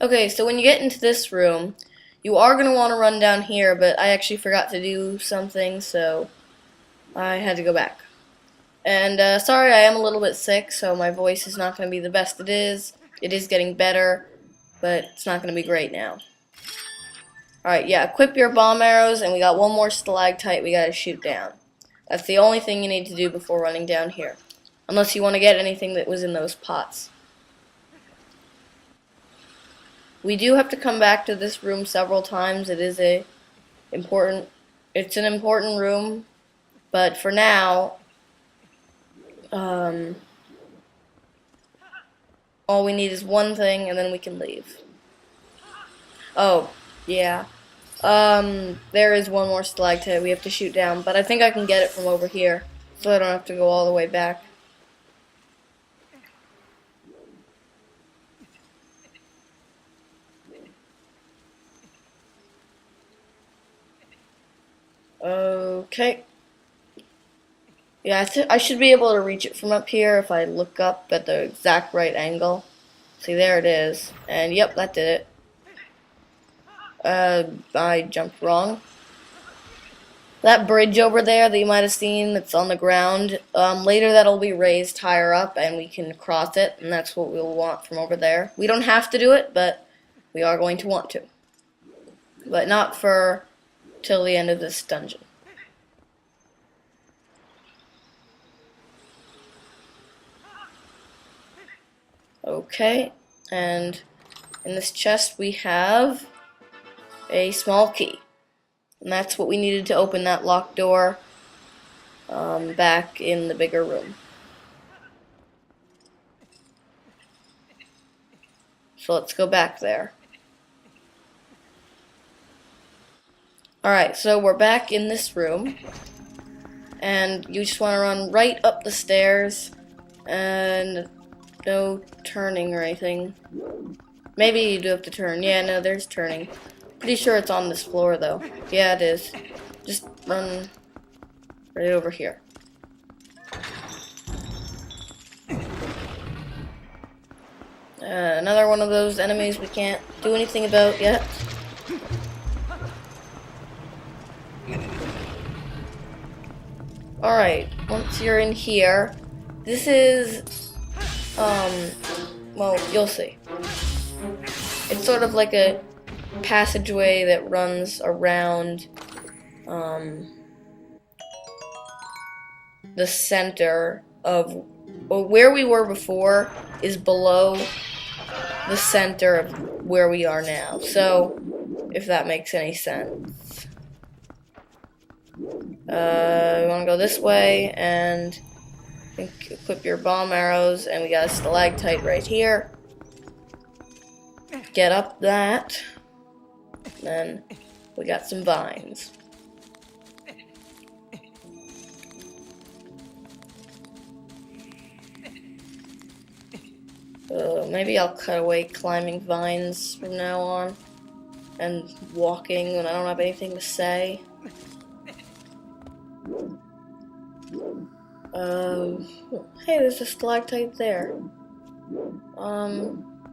Okay, so when you get into this room, you are going to want to run down here, but I actually forgot to do something, so I had to go back. And sorry, I am a little bit sick, so my voice is not going to be the best it is. It is getting better, but it's not going to be great now. Alright, yeah, equip your bomb arrows, and we got one more stalactite we gotta shoot down. That's the only thing you need to do before running down here. Unless you want to get anything that was in those pots. We do have to come back to this room several times. It's an important room, but for now, all we need is one thing, and then we can leave. Oh, yeah. There is one more stalactite we have to shoot down, but I think I can get it from over here, so I don't have to go all the way back. Okay. Yeah, I should be able to reach it from up here if I look up at the exact right angle. See, there it is. And yep, that did it. I jumped wrong. That bridge over there that you might have seen that's on the ground, later that'll be raised higher up and we can cross it, and that's what we'll want from over there. We don't have to do it, but we are going to want to. But not for till the end of this dungeon. Okay, and in this chest we have a small key. And that's what we needed to open that locked door back in the bigger room. So let's go back there. Alright, so we're back in this room. And you just want to run right up the stairs. And no turning or anything. Maybe you do have to turn. Yeah, no, there's turning. Pretty sure it's on this floor, though. Yeah, it is. Just run right over here. Another one of those enemies we can't do anything about yet. Alright, once you're in here, this is, well, you'll see. It's sort of like a passageway that runs around the center of where we were before is below the center of where we are now. So, if that makes any sense. We want to go this way and I think equip your bomb arrows, and we got a stalactite right here. Get up that. Then we got some vines. Maybe I'll cut away climbing vines from now on and walking when I don't have anything to say. Hey, there's a stalactite there. I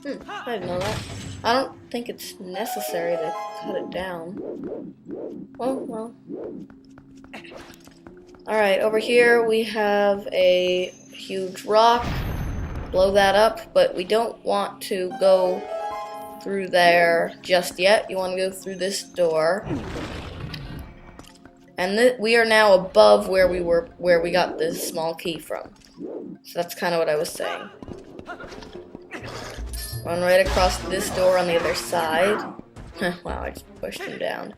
didn't know that. I don't think it's necessary to cut it down. Oh, well. Alright, over here we have a huge rock. Blow that up, but we don't want to go through there just yet. You want to go through this door. And we are now above where we got this small key from. So that's kind of what I was saying. Run right across this door on the other side. Wow, I just pushed him down.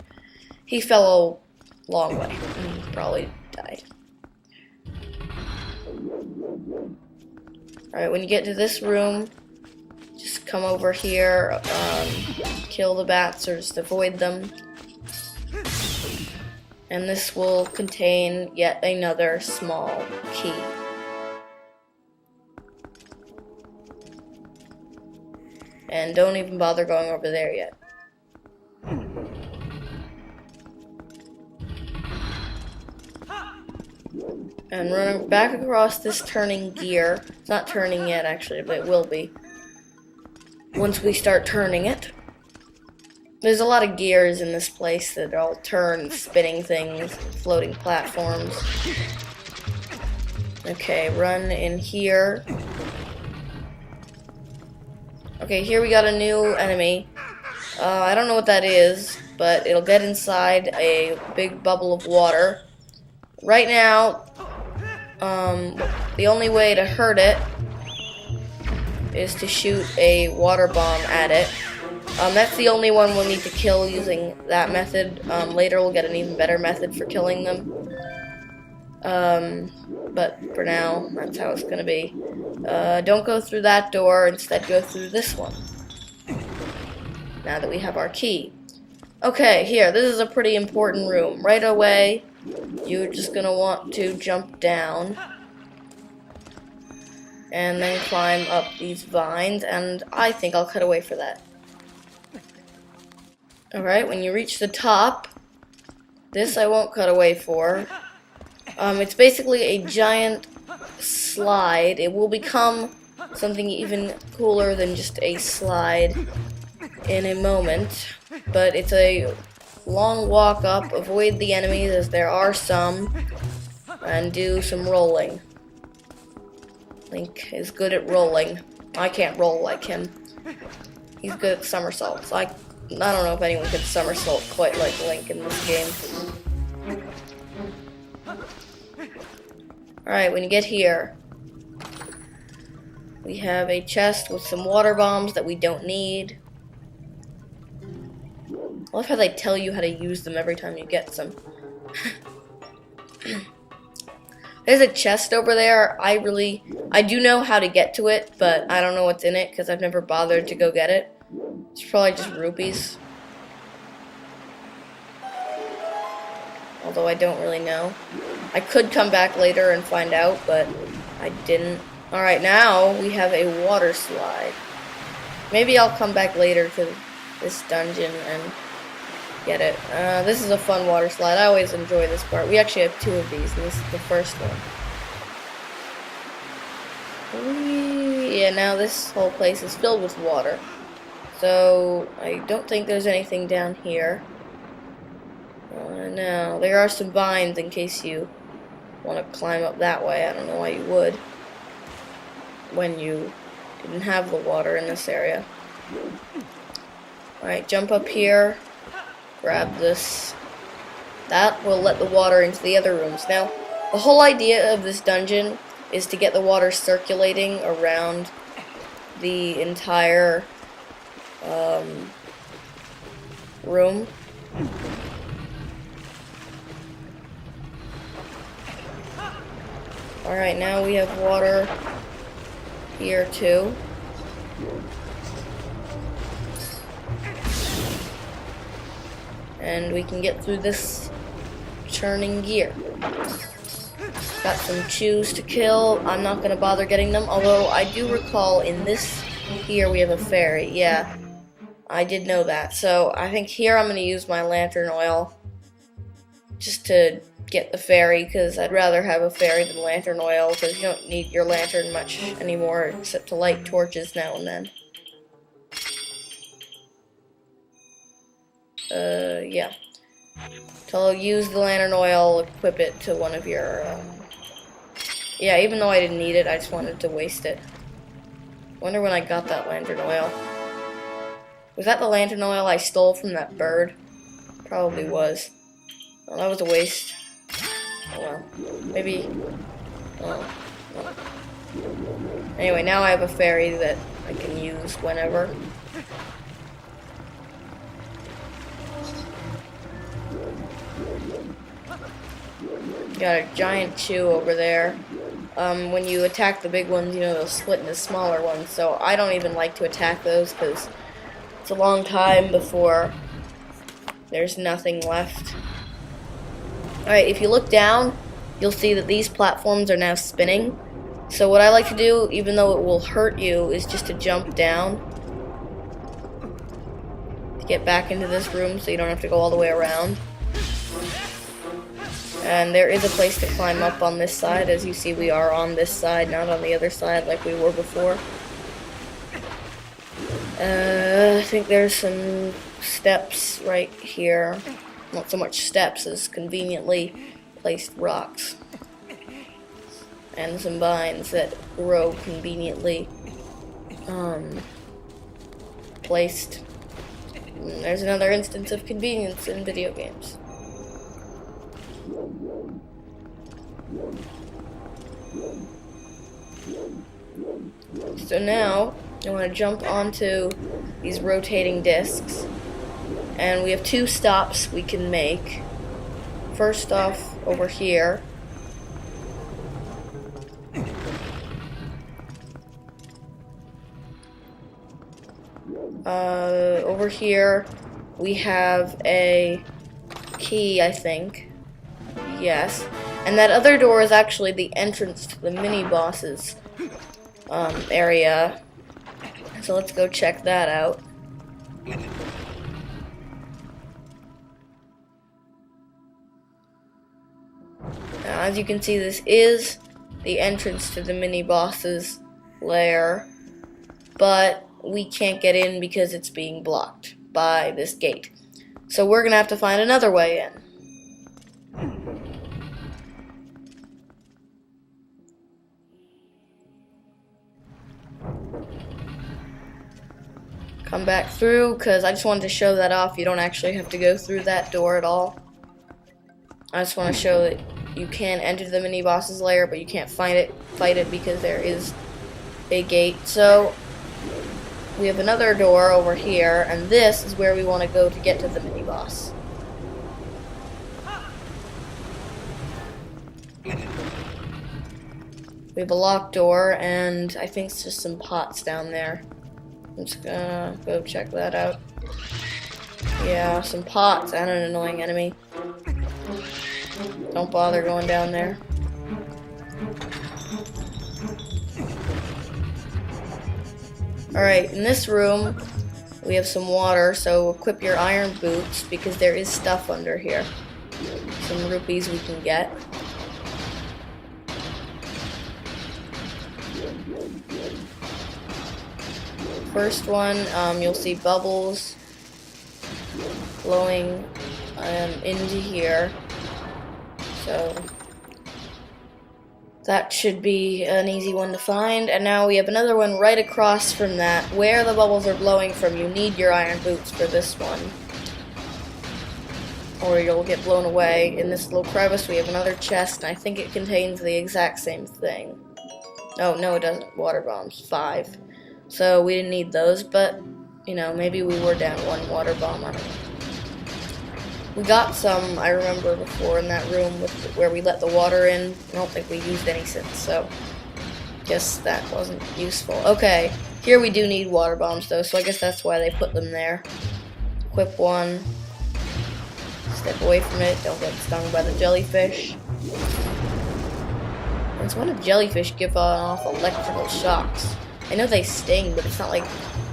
He fell a long way. He probably died. Alright, when you get to this room, just come over here, kill the bats or just avoid them. And this will contain yet another small key. And don't even bother going over there yet. And running back across this turning gear. It's not turning yet, actually, but it will be. once we start turning it. There's a lot of gears in this place that all turn, spinning things, floating platforms. Okay, run in here. Okay, here we got a new enemy. I don't know what that is, but it'll get inside a big bubble of water. Right now, the only way to hurt it is to shoot a water bomb at it. That's the only one we'll need to kill using that method. Later we'll get an even better method for killing them. But for now, that's how it's gonna be. Don't go through that door, instead go through this one. Now that we have our key. Okay, here, this is a pretty important room. Right away, you're just gonna want to jump down and then climb up these vines, and I think I'll cut away for that. Alright, when you reach the top, this I won't cut away for. It's basically a giant slide. It will become something even cooler than just a slide in a moment, but it's a long walk up. Avoid the enemies as there are some, and do some rolling. Link is good at rolling. I can't roll like him. He's good at somersaults. I don't know if anyone can somersault quite like Link in this game. Alright, when you get here, we have a chest with some water bombs that we don't need. I love how they tell you how to use them every time you get some. There's a chest over there. I do know how to get to it, but I don't know what's in it because I've never bothered to go get it. It's probably just rupees. Although I don't really know. I could come back later and find out, but I didn't. Alright, now we have a water slide. Maybe I'll come back later to this dungeon and get it. This is a fun water slide. I always enjoy this part. We actually have 2 of these, and this is the first one. Yeah, now this whole place is filled with water. So, I don't think there's anything down here. No, there are some vines in case you want to climb up that way. I don't know why you would when you didn't have the water in this area. Alright, jump up here. Grab this. That will let the water into the other rooms. Now, the whole idea of this dungeon is to get the water circulating around the entire room. Alright, now we have water here too. And we can get through this churning gear. Got some chews to kill. I'm not going to bother getting them, although I do recall in this here we have a fairy. Yeah, I did know that. So I think here I'm going to use my lantern oil just to get the fairy, because I'd rather have a fairy than lantern oil, because you don't need your lantern much anymore except to light torches now and then. Yeah. So I'll use the lantern oil, equip it to one of your, yeah, even though I didn't need it, I just wanted to waste it. Wonder when I got that lantern oil. Was that the lantern oil I stole from that bird? Probably was. Well, that was a waste. Oh well. Maybe. Oh, well. Anyway, now I have a fairy that I can use whenever. Got a giant chew over there. When you attack the big ones, you know, they'll split into smaller ones, so I don't even like to attack those because it's a long time before there's nothing left. Alright, if you look down, you'll see that these platforms are now spinning. So what I like to do, even though it will hurt you, is just to jump down to get back into this room so you don't have to go all the way around. And there is a place to climb up on this side. As you see, we are on this side, not on the other side like we were before. I think there's some steps right here. Not so much steps as conveniently placed rocks. And some vines that grow conveniently placed. And there's another instance of convenience in video games. So now, I want to jump onto these rotating discs, and we have 2 stops we can make. First off, over here. Over here, we have a key, I think. Yes. And that other door is actually the entrance to the mini-bosses area. So let's go check that out. Now, as you can see, this is the entrance to the mini-bosses lair, but we can't get in because it's being blocked by this gate. So we're gonna have to find another way in. Come back through, because I just wanted to show that off. You don't actually have to go through that door at all. I just want to show that you can enter the mini-boss's lair, but you can't fight it because there is a gate. So we have another door over here, and this is where we want to go to get to the mini-boss. We have a locked door, and I think it's just some pots down there. I'm just gonna go check that out. Yeah, some pots and an annoying enemy. Don't bother going down there. Alright, in this room, we have some water, so equip your iron boots, because there is stuff under here. Some rupees we can get. First one, you'll see bubbles flowing into here. So that should be an easy one to find. And now we have another one right across from that. Where the bubbles are blowing from, you need your iron boots for this one, or you'll get blown away. In this little crevice we have another chest, and I think it contains the exact same thing. Oh, no it doesn't. Water bombs. 5. So we didn't need those, but, you know, maybe we were down 1 water bomb. I don't know. We got some, I remember, before in that room where we let the water in. I don't think we used any since, so guess that wasn't useful. Okay, here we do need water bombs, though, so I guess that's why they put them there. Equip one. Step away from it. Don't get stung by the jellyfish. It's when a jellyfish give off electrical shocks. I know they sting, but it's not like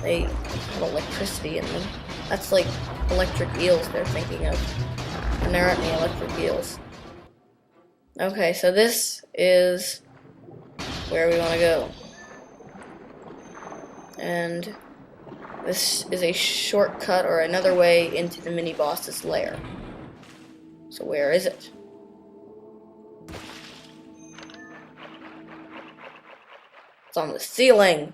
they have electricity in them. That's like electric eels they're thinking of. And there aren't any electric eels. Okay, so this is where we want to go. And this is a shortcut or another way into the mini-boss's lair. So where is it? It's on the ceiling.